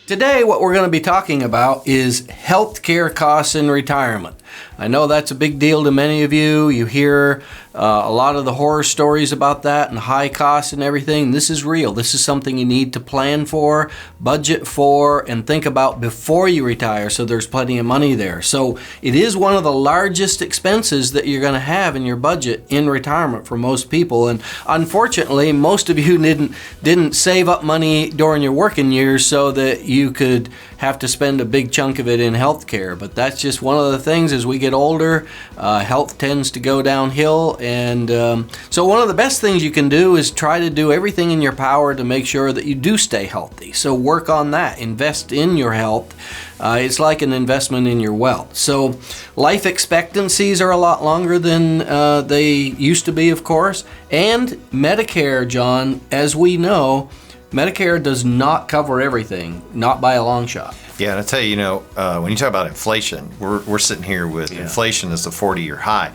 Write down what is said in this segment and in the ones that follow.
Today, what we're going to be talking about is healthcare costs in retirement. I know that's a big deal to many of you. You hear a lot of the horror stories about that and high costs and everything. This is real. This is something you need to plan for, budget for, and think about before you retire, so there's plenty of money there. So it is one of the largest expenses that you're going to have in your budget in retirement for most people. And unfortunately, most of you didn't save up money during your working years so that you could have to spend a big chunk of it in healthcare. But that's just one of the things. As we get older, health tends to go downhill. And so one of the best things you can do is try to do everything in your power to make sure that you do stay healthy. So work on that. Invest in your health. It's like an investment in your wealth. So life expectancies are a lot longer than they used to be, of course. And Medicare, John, as we know, Medicare does not cover everything, not by a long shot. Yeah, and I tell you, when you talk about inflation, we're sitting here with inflation as a 40-year high,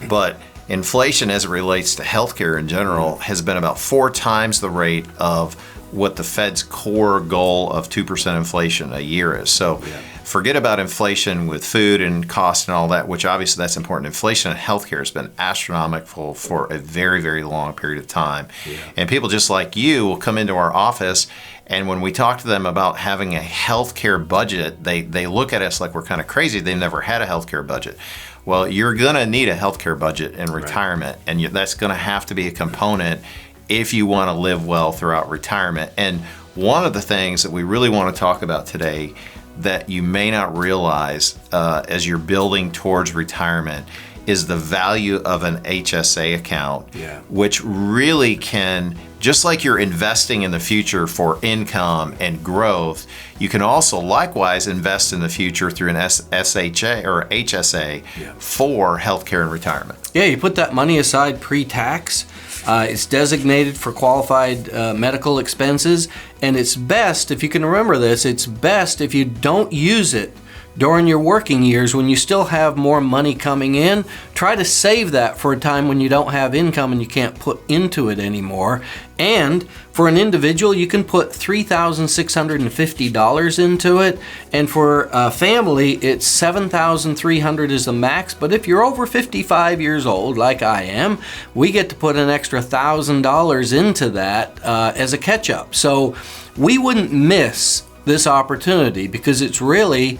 but inflation as it relates to healthcare in general has been about 4 times the rate of what the Fed's core goal of 2% inflation a year is. So forget about inflation with food and cost and all that, which obviously that's important. Inflation in healthcare has been astronomical for a very, very long period of time. Yeah. And people just like you will come into our office, and when we talk to them about having a healthcare budget, they look at us like we're kind of crazy. They've never had a healthcare budget. Well, you're going to need a healthcare budget in retirement, and that's going to have to be a component if you want to live well throughout retirement. And one of the things that we really want to talk about today that you may not realize as you're building towards retirement is the value of an HSA account, which really can, just like you're investing in the future for income and growth, you can also likewise invest in the future through an SHA or HSA for healthcare and retirement. Yeah, you put that money aside pre-tax. It's designated for qualified medical expenses, and it's best, if you can remember this, it's best if you don't use it during your working years when you still have more money coming in. Try to save that for a time when you don't have income and you can't put into it anymore. And for an individual, you can put $3,650 into it, and for a family, it's $7,300 is the max. But if you're over 55 years old, like I am, we get to put an extra $1,000 into that as a catch-up. So we wouldn't miss this opportunity because it's really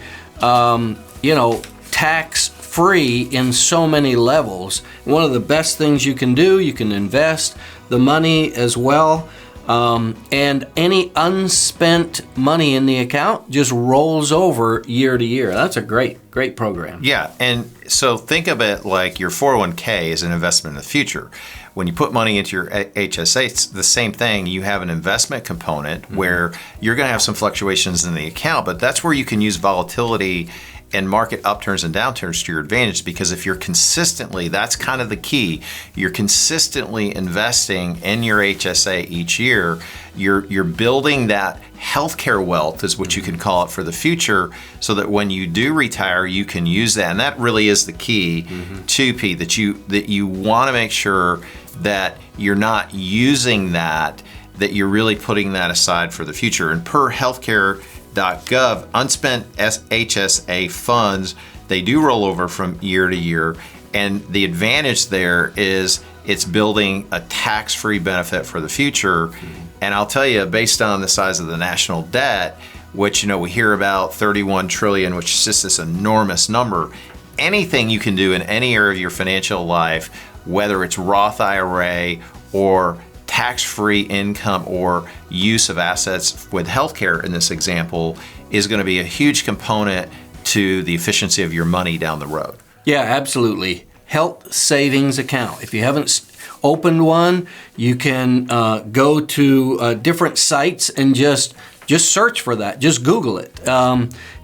tax-free in so many levels. One of the best things you can do, you can invest the money as well, and any unspent money in the account just rolls over year to year. That's a great program. Yeah, and so think of it like your 401k is an investment in the future. When you put money into your HSA, it's the same thing. You have an investment component where you're going to have some fluctuations in the account, but that's where you can use volatility and market upturns and downturns to your advantage, because if you're consistently, that's kind of the key, you're consistently investing in your HSA each year, you're building that healthcare wealth is what you can call it for the future, so that when you do retire, you can use that. And that really is the key to Pete, that you want to make sure that you're not using that you're really putting that aside for the future. And per healthcare.gov, unspent HSA funds, they do roll over from year to year. And the advantage there is it's building a tax-free benefit for the future. And I'll tell you, based on the size of the national debt, which we hear about 31 trillion, which is just this enormous number, anything you can do in any area of your financial life, whether it's Roth IRA or tax-free income or use of assets with healthcare in this example, is going to be a huge component to the efficiency of your money down the road. Yeah, absolutely. Health savings account. If you haven't opened one, you can go to different sites and just search for that. Just Google it.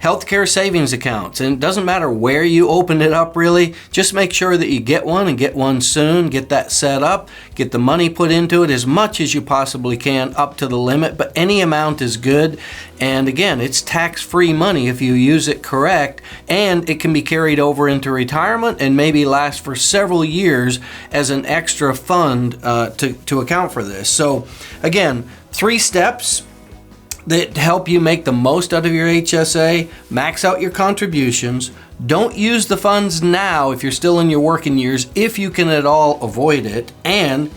Healthcare savings accounts. And it doesn't matter where you open it up, really. Just make sure that you get one, and get one soon. Get that set up. Get the money put into it as much as you possibly can, up to the limit. But any amount is good. And again, it's tax-free money if you use it correct. And it can be carried over into retirement and maybe last for several years as an extra fund to account for this. So again, 3 steps. that help you make the most out of your HSA. Max out your contributions. Don't use the funds now if you're still in your working years, if you can at all avoid it. And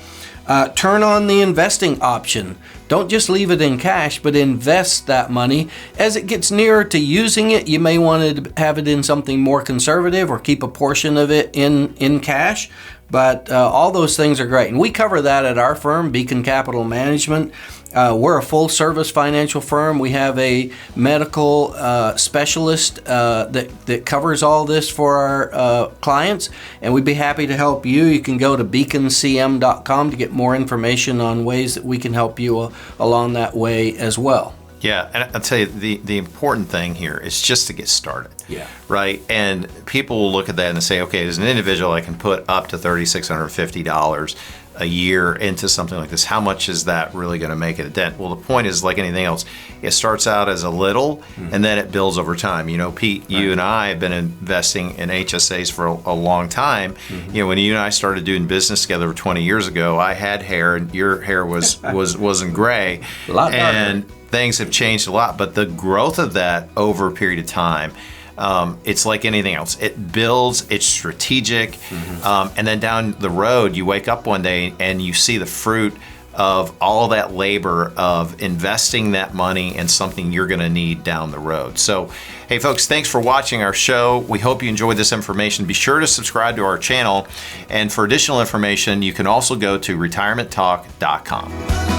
turn on the investing option. Don't just leave it in cash, but invest that money. As it gets nearer to using it, you may want to have it in something more conservative or keep a portion of it in cash. But all those things are great. And we cover that at our firm, Beacon Capital Management. We're a full-service financial firm. We have a medical specialist that covers all this for our clients, and we'd be happy to help you. You can go to beaconcm.com to get more information on ways that we can help you along that way as well. Yeah, and I'll tell you, the important thing here is just to get started. Yeah. Right? And people will look at that and say, okay, as an individual, I can put up to $3,650 a year into something like this. How much is that really going to make it a dent? Well, the point is, like anything else, it starts out as a little, and then it builds over time. You know, Pete, you and I have been investing in HSAs for a long time. You know, when you and I started doing business together 20 years ago, I had hair, and your hair wasn't gray. A lot darker. And things have changed a lot, but the growth of that over a period of time, it's like anything else. It builds, it's strategic, and then down the road, you wake up one day and you see the fruit of all that labor of investing that money in something you're going to need down the road. So, hey folks, thanks for watching our show. We hope you enjoyed this information. Be sure to subscribe to our channel, and for additional information, you can also go to retirementtalk.com.